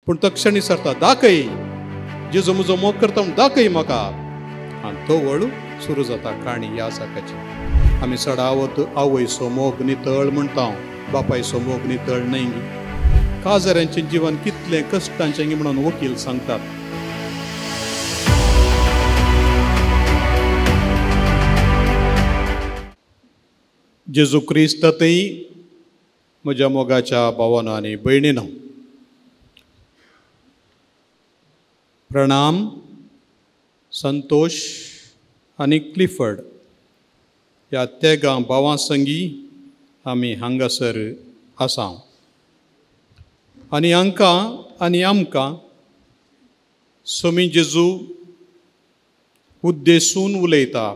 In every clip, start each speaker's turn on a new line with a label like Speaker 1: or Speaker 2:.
Speaker 1: पूण तो क्षणी सरता दाखय जेजू म्हजो मोग करता म्हूण दाखय म्हाका आनी तो वळू सुरू जाता काणी ह्या साकाची. आमी सडावत आवयचो मोग नितळ म्हणटा बापायचो मोग नितळ न्हय. काजऱ्यांचें जिवन कितलें कश्टांचें म्हणून वकील सांगतात. जेजू क्रिस्तातय म्हज्या मोगाच्या भावांनो आनी भयणीनो, प्रणाम. संतोष आनी क्लिफर्ड ह्या तेगा भावां संगी आमी हांगासर आसा आनी हांकां आनी आमकां स्वामी जेजू उद्देशून उलयता.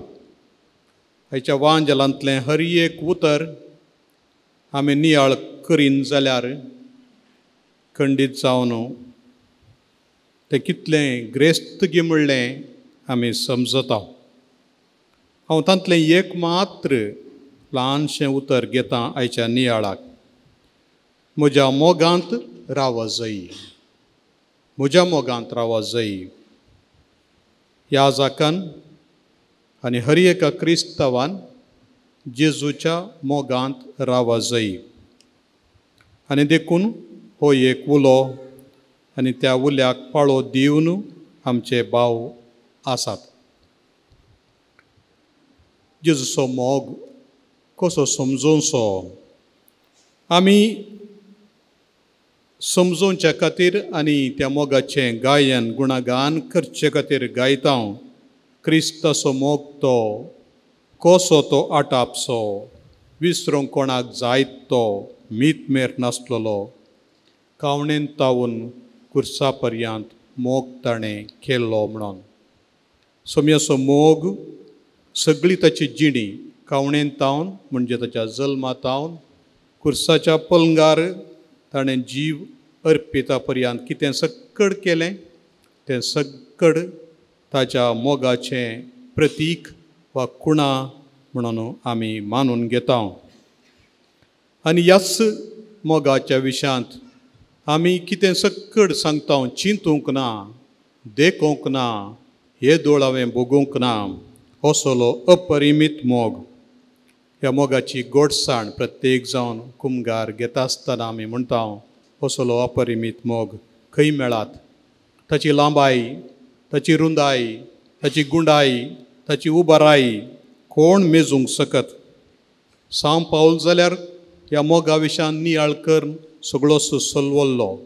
Speaker 1: हाच्या वांजलांतलें हर एक उतर आमी नियाळ करीन जाल्यार खंडीत जावन तें कितलें ग्रेस्तगी म्हणलें आमी समजता. हांव तांतलें एक मात्र ल्हानशें उतर घेतां आयच्या नियाळाक. म्हज्या मोगांत राव जई, म्हज्या मोगांत राव जई. ह्या जाकान आनी हर एका क्रिस्तावान जेजूच्या मोगांत राव जई. आनी देखून हो एक उलो आनी त्या उल्याक पाळो दिवन आमचे भाव आसात. जेजूचो मोग कसो समजूचो आमी समजोवच्या खातीर आनी त्या मोगाचें गायन गुणगान करचे खातीर गायता. क्रिस्ताचो मोग तो कसो तो आटापसो, विसरूंक कोणाक जायत तो मीत नासलेलो, कावणेन तावून कुर्सा पर्यंत मोग ताणें केल्लो म्हणून. सोम्याचो मोग सगळी ताची जिणी कावणेन तावन म्हणजे ताच्या जल्मा तावन कुर्साच्या पलंगार ताणें जीव अर्पिता पर्यंत कितें सक्कड केलें तें सक्कड ताच्या मोगाचें प्रतीक वा खुणा म्हणून आमी मानून घेता. आनी ह्याच मोगाच्या विशयांत आमी कितें सक्कड सांगता चिंतूंक ना, देखूंक ना, हे दोळावें भोगूंक ना, असलो अपरिमीत मोग. ह्या मोगाची गोडसाण प्रत्येक जावन कुमगार घेता आसतना आमी म्हणटा असलो अपरिमीत मोग खंय मेळात. ताची लांबाई, ताची रुंदाई, ताची गुंडाई, ताची उबाराई कोण मेजूंक शकत. सांग पावल जाल्यार ह्या मोगा विशयान नियाळ करून सगळोसो सलवल्लो.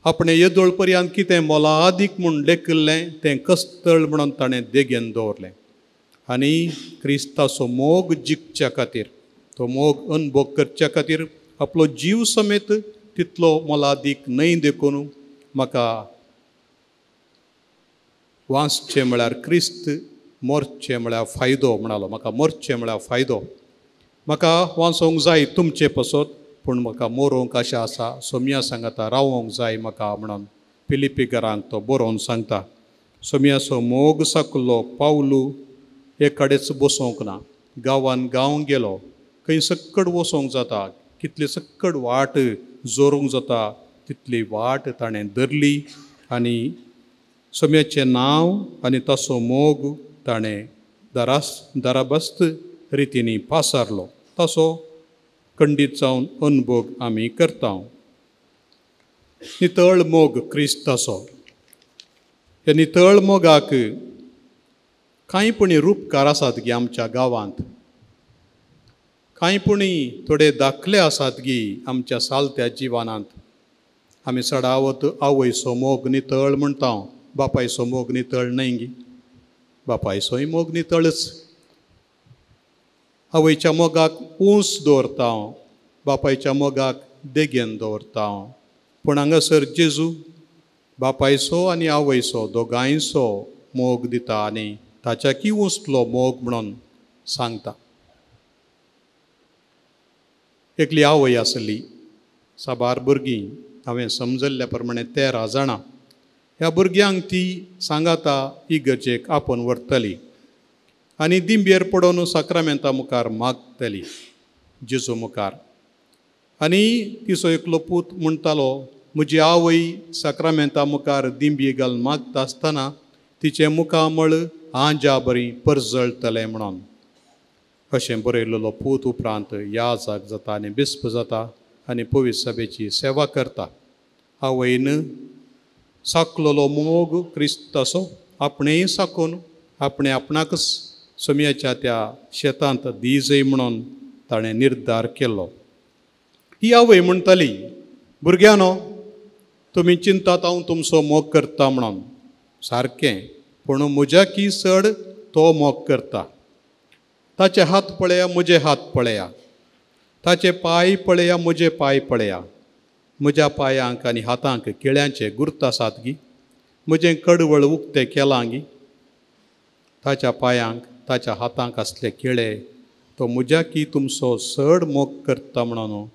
Speaker 1: आपणे येदोळ पर्यंत कितें मोलादीक म्हूण लेखिल्लें तें कस्तळ म्हणून ताणें देगेन दवरलें. आनी क्रिस्ताचो मोग जिखच्या खातीर, तो मोग अनुभव करच्या खातीर आपलो जीव समेत तितलो मोलादीक न्हय देखून म्हाका वाचचें म्हळ्यार क्रिस्त, मोरचें म्हळ्यार फायदो म्हणालो. म्हाका मोरचें म्हळ्यार फायदो. म्हाका वाचोंक जाय तुमचे पसत, पूण म्हाका मोरूंक आशा आसा. सोम्या सांगता रावोंक जाय म्हाका म्हणून फिलिपिकरांक तो बरोवन सांगता. सोम्याचो मोग साकलो पावलू एक कडेच बसोंक ना. गांवान गांव गेलो, खंय सक्कड वचोंक जाता, कितली सक्कड वाट जोरूंक जाता तितली वाट ताणें धरली आनी सोम्याचें नांव आनी ताचो मोग ताणें दाराबस्त रितीनी पासारलो. ताचो खंडीत जावन अनुभव आमी करता. नितळ मोग क्रिस्ताचो. ह्या नितळ मोगाक कांय पुणी रूपकार आसात गी आमच्या गांवांत. कांय पुणी थोडे दाखले आसात गी आमच्या सालत्या जिवनांत. आमी सडावत आवयचो मोग नितळ म्हणटा, बापायचो मोग नितळ न्हय गी. बापायचोय मोग नितळच. आवयच्या मोगाक उंच दवरता, बापायच्या मोगाक देगेन दवरता. पूण हांगासर जेजू बापायचो आनी आवयचो दोगांयचो मोग दिता आनी ताच्याकी उंचलो मोग म्हणून सांगता. एकली आवय आसली, साबार भुरगीं. हांवें समजल्ल्या प्रमाणे 13 जाणां. ह्या भुरग्यांक ती सांगाता इगर्जेक आपोवन व्हरतली आनी दिंबेर पडोवन साक्रामेंता मुखार मागतली जेजू मुखार. आनी तिचो एकलो पूत म्हणटालो म्हजी आवय साक्रामेंता मुखार दिंबी घालून मागता आसतना तिचे मुखामळ आंजा बरी परजळटलें म्हणून अशें बरयलेलो पूत उपरांत याजाक जाता आनी बिस्प जाता आनी पवित्र सभेची सेवा करता. आवयन साकलेलो मोग क्रिस्ताचो आपणेय साकून आपणे आपणाकच सोम्याच्या त्या शेतांत दिजय म्हणून ताणें निर्धार केलो. ही आवय म्हणटाली, भुरग्यानो तुमी चिंतात हांव तुमचो मोग करता म्हणून. सारकें, पूण म्हज्याकी चड तो मोग करता. ताचे हात पळया, म्हजे हात पळया. ताचे पांय पळया, म्हजे पांय पळया. म्हज्या पांयांक आनी हातांक केळ्यांचे गुर्त आसात गी. म्हजें कडवळ उक्तें केलां गी. ताच्या पांयांक ताच्या हातांक असले केळे तो म्हज्याकी तुमचो चड मोग करता म्हणून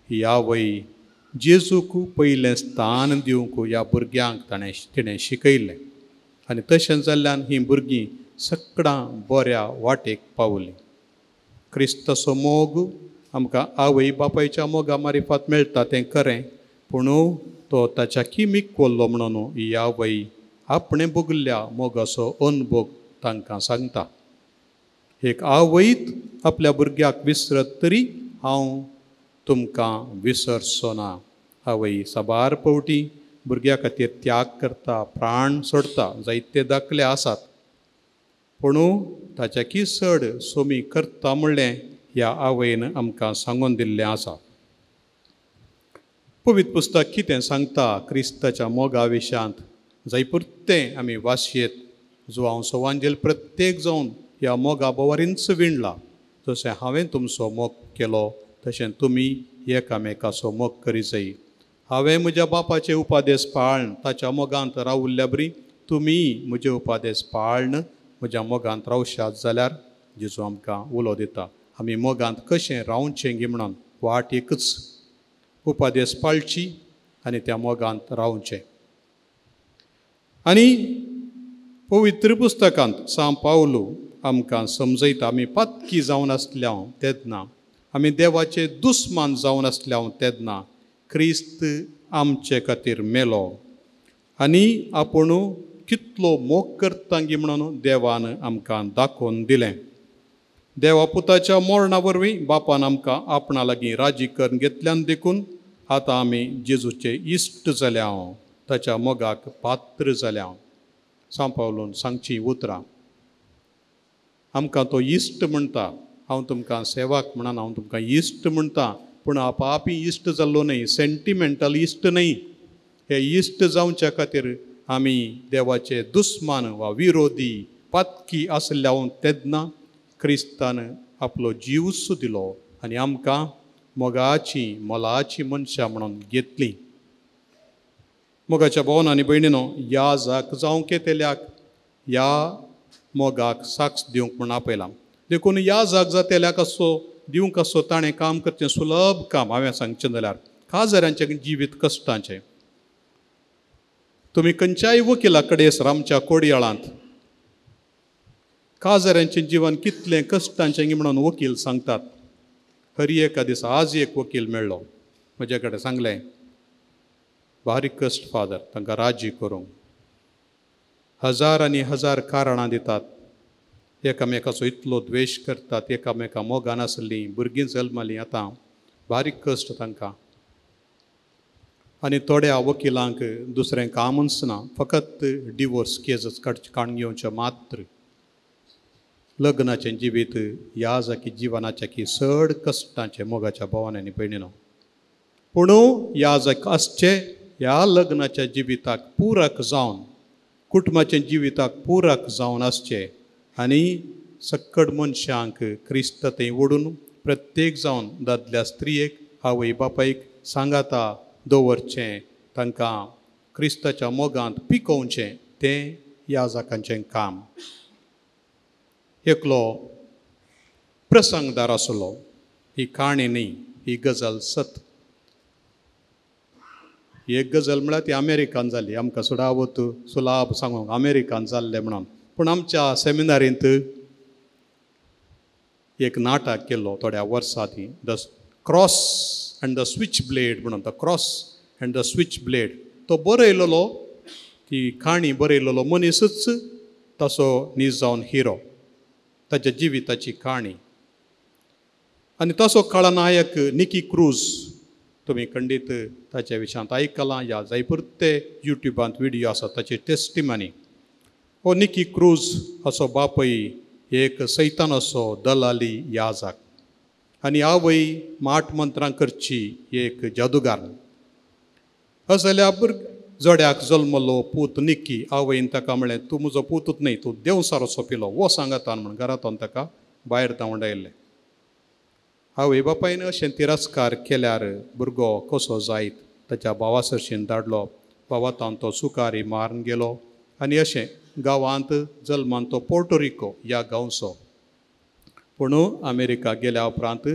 Speaker 1: ही आवय जेजूक पयलें स्थान दिवंक ह्या भुरग्यांक तिणें शिकयलें. आनी तशें जाल्ल्यान हीं भुरगीं सगळां बऱ्या वाटेक पावलीं. क्रिस्ताचो मोग आमकां आवय बापायच्या मोगा मारिफात मेळटा तें खरें, पूण तो ताच्या किमीक कोल्लो म्हणून ही आवय आपणे भोगिल्ल्या मोगाचो अनुभव तांकां सांगता. एक आवयत आपल्या भुरग्याक विसरत तरी हांव तुमकां विसरचो ना. आवय साबार पावटी भुरग्या खातीर त्याग करता, प्राण सोडता. जायते दाखले आसात, पूण ताच्याकी चड सोमी करता म्हणलें ह्या आवयन आमकां सांगून दिल्लें आसा. पवित्र पुस्तक कितें सांगता क्रिस्ताच्या मोगा विशयांत जायपुरतें आमी वाचयेत. जो हांव सवांजेल प्रत्येक जावन ह्या मोगा बोवारींच विणला. जशें हांवें तुमचो मोग केलो तशें तुमी एकामेकाचो मोग करी जाय. हांवें म्हज्या बापाचे उपादेश पाळन ताच्या मोगांत रावुल्ल्या बरी तुमी म्हजे उपादेश पाळन म्हज्या मोगांत रावशात जाल्यार जेजू आमकां उलो दिता. आमी मोगांत कशें रावचें गी म्हणून वाट एकच, उपादेश पाळची आनी त्या मोगांत रावचें. आनी पवित्र पुस्तकांत सांत पावलो आमकां समजयता आमी पातकी जावन आसल्या तेदना, आमी देवाचे दुस्मान जावन आसल्या तेदना क्रिस्त आमचे खातीर मेलो आनी आपूण कितलो मोग करता गी म्हणून देवान आमकां दाखोवन दिलें. देवा पुताच्या मरणा वरवीं बापान आमकां आपणा लागीं राजी करून घेतल्यान देखून आतां आमी जेजूचे इश्ट जाल्या, ताच्या मोगाक पात्र जाल्या. सांत पावलोन सांगची उतरां आमकां तो इश्ट म्हणटा. हांव तुमकां सेवाक म्हणून हांव तुमकां इश्ट म्हणटा, पूण आपापी इश्ट जाल्लो न्हय, सेंटिमेंटल इश्ट न्हय. हे इश्ट जावच्या खातीर आमी देवाचे दुस्मान वा विरोधी पातकी आसल्या तेदना क्रिस्तान आपलो जीवच दिलो आनी आमकां मोगाची मोलाची मनशां म्हणून घेतलीं. मोगाच्या भावांनो आनी भयणीनो, याजाक जावं केतेल्याक ह्या मोगाक साक्ष दिवंक म्हूण आपयलां. देखून याजाक जातेल्याक असो दिवंक असो ताणें काम करचें सुलभ काम. हांवें सांगचें जाल्यार काजऱ्यांचें जिवीत कश्टाचें. तुमी खंयच्याय वकिला कडेन सर आमच्या कोडयाळांत काजऱ्यांचें जिवन कितलें कश्टाचें म्हणून वकील सांगतात. हरी एका दिसा आज एक वकील मेळ्ळो, म्हजे कडेन सांगलें बारीक कश्ट फादर, तांकां राजी करूंक हजार आनी हजार कारणां दितात. एकामेकाचो इतलो द्वेश करतात, एकामेका मोगान आसलीं भुरगीं जल्मलीं, आतां बारीक कश्ट तांकां. आनी थोड्या वकिलांक दुसरें कामच ना, फकत डिवोर्स केसच काडून घेवचे मात्र. लग्नाचें जिवीत ह्या जाकी जिवनाच्या की चड कश्टाचें मोगाच्या भावांनी आनी भयणीनो. पूण ह्या जाक आसचें ह्या लग्नाच्या जिविताक पुरक जावन, कुटुंबाच्या जिविताक पुरक जावन आसचें आनी सक्कड मनशांक क्रिस्त थंय ओडून प्रत्येक जावन दादल्या स्त्रियेक आवय बापायक सांगाता दवरचें, तांकां क्रिस्ताच्या मोगांत पिकोवचें, तें याजकांचें काम. एकलो प्रसंगदार आसलो. ही काणी न्ही, ही गजाल सत. एक गजाल म्हळ्यार ती अमेरिकान जाली. आमकां सुडावत सुलाभ सांगूंक अमेरिकान जाल्लें म्हणून. पूण आमच्या सेमिनारींत एक नाटक केल्लो थोड्या वर्सां ती, the cross and the switch blade म्हणून. The cross and the switch blade तो बरयलेलो ती काणी बरयलेलो मनीसच तसो न्ही जावन हिरो ताच्या जिविताची काणी आनी तसो खळनायक निकी क्रूज तुमी खंडीत ताच्या विशयांत आयकलां या जायपुरते युट्यूबांत व्हिडिओ आसा ताची टेस्टिमनी हो निकी क्रूज असो बापय एक सैतान असो दलाली याजाक आनी आवय माट मंत्रां करची एक जादूगार अशें जाल्यार जोड्याक जल्मलो पूत निकी आवयन ताका म्हणलें तूं म्हजो पूतूच न्ही तूं देव सारो सोंपिलो वो सांगातान म्हण घरांतून ताका भायर धांवडायल्लें आवय बापायन अशें तिरस्कार केल्यार भुरगो कसो जायत ताच्या भावा सरशीन धाडलो भावातान तो सुकारी मारून गेलो आनी अशें गांवांत जल्मान तो पोर्टोरिको ह्या गांवचो पूण अमेरिका गेल्या उपरांत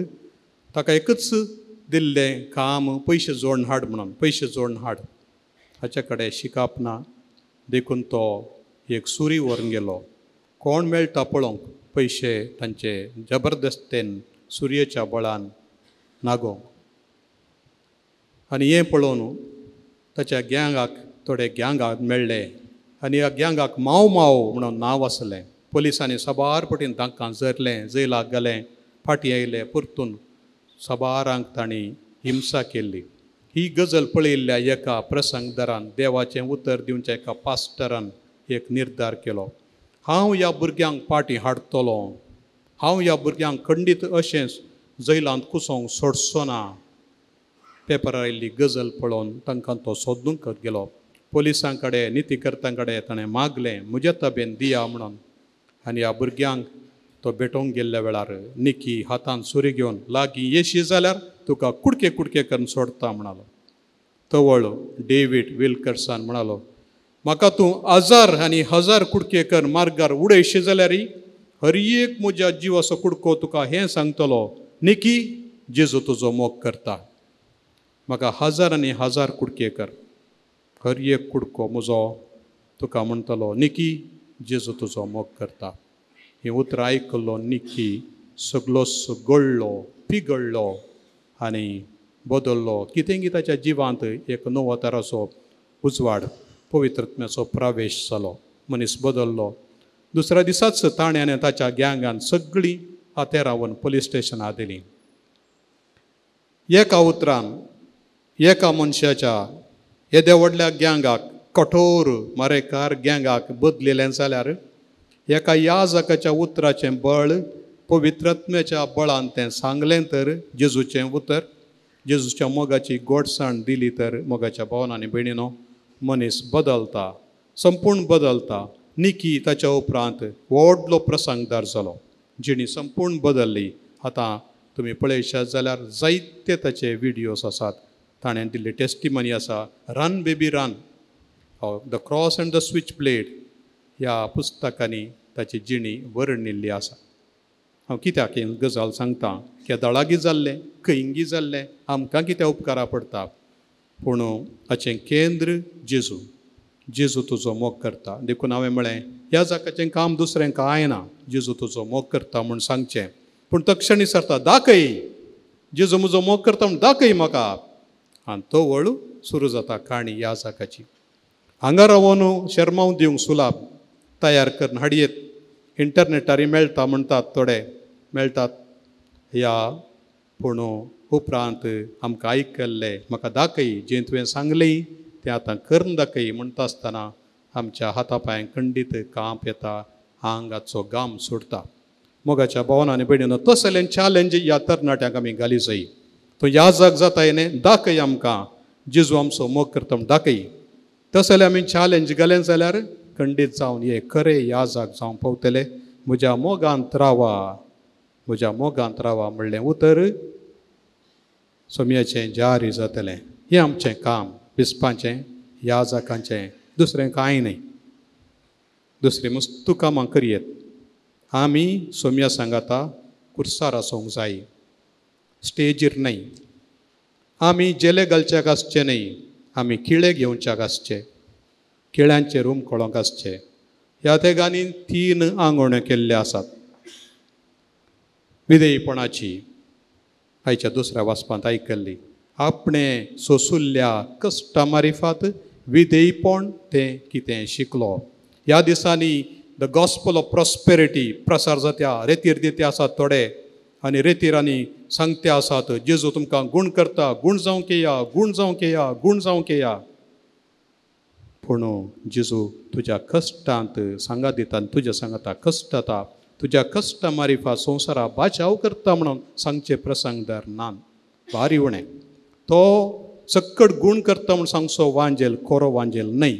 Speaker 1: ताका एकच दिल्लें काम पयशे जोडून हाड म्हणून पयशे जोडून हाड हाचे कडेन शिकाप ना देखून तो एक सुरी व्हरून गेलो कोण मेळटा पळोवंक पयशे तांचे जबरदस्तेन सुरयेच्या बळान नागोवंक आनी हें पळोवन ताच्या गँगाक थोडे गँगाक मेळ्ळे आनी ह्या गँगाक माव माव म्हणून नांव आसलें पुलिसांनी सबार पटीन तांकां जरलें जैलाक घालें फाटीं आयले परतून सबारांक तांणी हिंसा केल्ली ही गजल पळयल्ल्या एका प्रसंगदारान देवाचें उतर दिवचें एका पास्टरान एक निर्धार केलो हांव ह्या भुरग्यांक फाटीं हाडटलो हांव ह्या भुरग्यांक खंडीत अशेंच जैलांत कुसोवंक सोडचो ना पेपरार आयिल्ली गजल पळोवन तांकां तो सोदूंक गेलो पुलिसां कडेन नितीकर्त्यां कडेन ताणें मागलें म्हज्या ताब्यान दिया म्हणून आनी ह्या भुरग्यांक तो भेटोवंक गेल्ल्या वेळार निकी हातान सुरी घेवन लागीं येशी जाल्यार तुका कुडके कुडके करून सोडता म्हणालो तवळ डेवीड विल्कर्सान म्हणालो म्हाका तूं 1000 आनी 1000 कुडके कर मार्गार उडयशी जाल्यार हर एक म्हज्या जिवाचो कुडको तुका हें सांगतलो निकी जेजू तुजो मोग करता म्हाका 1000 आनी 1000 कुडके कर हर एक कुडको म्हजो तुका म्हणटलो निकी जेजू तुजो मोग करता हें उतर आयकल्लो निकी सगळोच गळ्ळो पिगळ्ळो आनी बदल्लो कितें ताच्या जिवांत एक नवो तराचो उजवाड पवित्रत्म्याचो प्रवेश जालो मनीस बदल्लो दुसऱ्या दिसाच ताणें ताच्या गँगान सगळीं हातेरावन पुलीस स्टेशनार दिलीं एका उतरान एका मनशाच्या येद्या व्हडल्या गँगाक कठोर मारेकार गँगाक बदलिल्लें जाल्यार एका याजकाच्या उतराचें बळ पवित्रत्म्याच्या बळान तें सांगलें तर जेजूचें उतर जेजूच्या मोगाची गोडसाण दिली तर मोगाच्या भावनांनी भयणीनो मनीस बदलता संपूर्ण बदलता निकी ताच्या उपरांत व्हडलो प्रसंगदार जालो जिणी संपूर्ण बदलली आतां तुमी पळयशात जाल्यार जायते ताचे व्हिडियोज आसात ताणें दिल्ली टेस्टिमनी आसा run baby run the cross and the switch blade ह्या पुस्तकांनी ताची जिणी वर्णिल्ली आसा हांव कित्याक ही गजाल सांगता केदळागी जाल्लें खंयंगी जाल्लें आमकां कित्याक उपकारा पडटा पूण हाचें केंद्र जेजू जेजू तुजो मोग करता देखून हांवें म्हळें ह्या जाकाचें काम दुसरें कांय ना जेजू तुजो मोग करता म्हूण सांगचें पूण तक्षण विसरता दाखय जेजू म्हजो मोग करता म्हूण दाखय म्हाका आनी तो वळू सुरू जाता काणी ह्या जाकाची हांगा रावून शर्माव दिवंक सुलाब तयार करून हाडयेत इंटरनेटार मेळटा म्हणटात थोडे मेळटात ह्या पूण उपरांत आमकां आयकल्लें म्हाका दाखय जें तुवें सांगलें तें आतां करून दाखय म्हणटा आसतना आमच्या हाता पांयांक खंडीत कांप येता आंगाचो घाम सुटता मोगाच्या भावनांनी भयणीनो तसलें चॅलेंज ह्या तरणाट्यांक आमी घाली जाय तो याजक जाता येणे दाखय आमकां जेजू आमचो मोग करता म्हूण दाखय तसलें आमी चॅलेंज घालें जाल्यार खंडीत जावन हे खरें याजक जावं पावतले म्हज्या मोगांत रावा म्हणलें उतर सोम्याचें जारी जातलें हें आमचें काम विस्पाचें याजकांचें दुसरें कांय न्ही दुसरी मस्तू कामां करयेत आमी सोम्या सांगाता कुर्सार आसूंक जाय स्टेजीर न्ही आमी जेले घालच्याक आसचें न्ही आमी किळे घेवच्याक आसचे केळ्यांचे रूम कळोंक आसचे ह्या तेगांनी 3 आंगवण्यो केल्ल्यो आसात विधेयपणाची आयच्या दुसऱ्या वाचपांत आयकल्ली आपणे सोसुल्ल्या कश्टा मारिफात विधेयपण तें कितें शिकलो. ह्या दिसांनी द गॉस्पल ऑफ प्रॉस्पेरिटी प्रसार जाता. रेतीर दिते आसात थोडे आनी रेतीर आनी सांगते आसात जेजू तुमकां गूण करता, गूण जावंक येया, गूण जावंक येया, गूण जावंक येया. पूण जेजू तुज्या कश्टांत सांगात दिता आनी तुज्या सांगाता कश्ट जाता. तुज्या कश्टा मारिफा संवसारा बाचाव करता म्हणून सांगचे प्रसंग धरनात. भारी उणें. तो सक्कट गूण करता म्हूण सांगचो वांजेल कोरो वांजेल न्हय.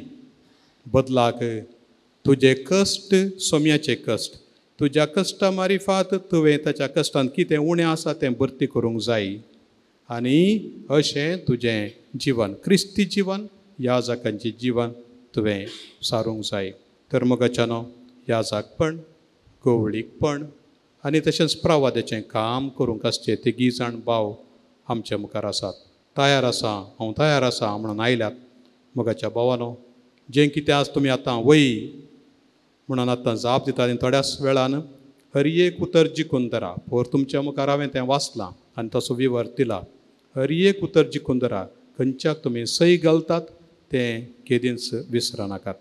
Speaker 1: बदलाक तुजे कश्ट सोम्याचे कश्ट, तुज्या कश्टा मारिफात तुवें ताच्या कश्टांत कितें उणें आसा तें भरती करूंक जाय. आनी अशें तुजें जिवन, क्रिस्ती जिवन, याजकांचें जिवन तुवें सारूंक जाय. तर मोगाच्यानो याजकपण, गवळीकपण आनी तशेंच प्रवाद्याचें काम करूंक आसचें. तिगी जाण भाव आमच्या मुखार आसात. तयार आसा, हांव तयार आसा म्हणून आयल्यात. मोगाच्या भावानो, जें कितें आज तुमी आतां वय म्हणून आतां जाप दिता आनी थोड्याच वेळान हर एक उतर जिखून धरा. पोर तुमच्या मुखार हांवें तें वाचलां आनी तसो विवर दिला. हर एक उतर जिखून धरा. खंयच्याक तुमी सई घालतात तें केदींच विसरनाकात.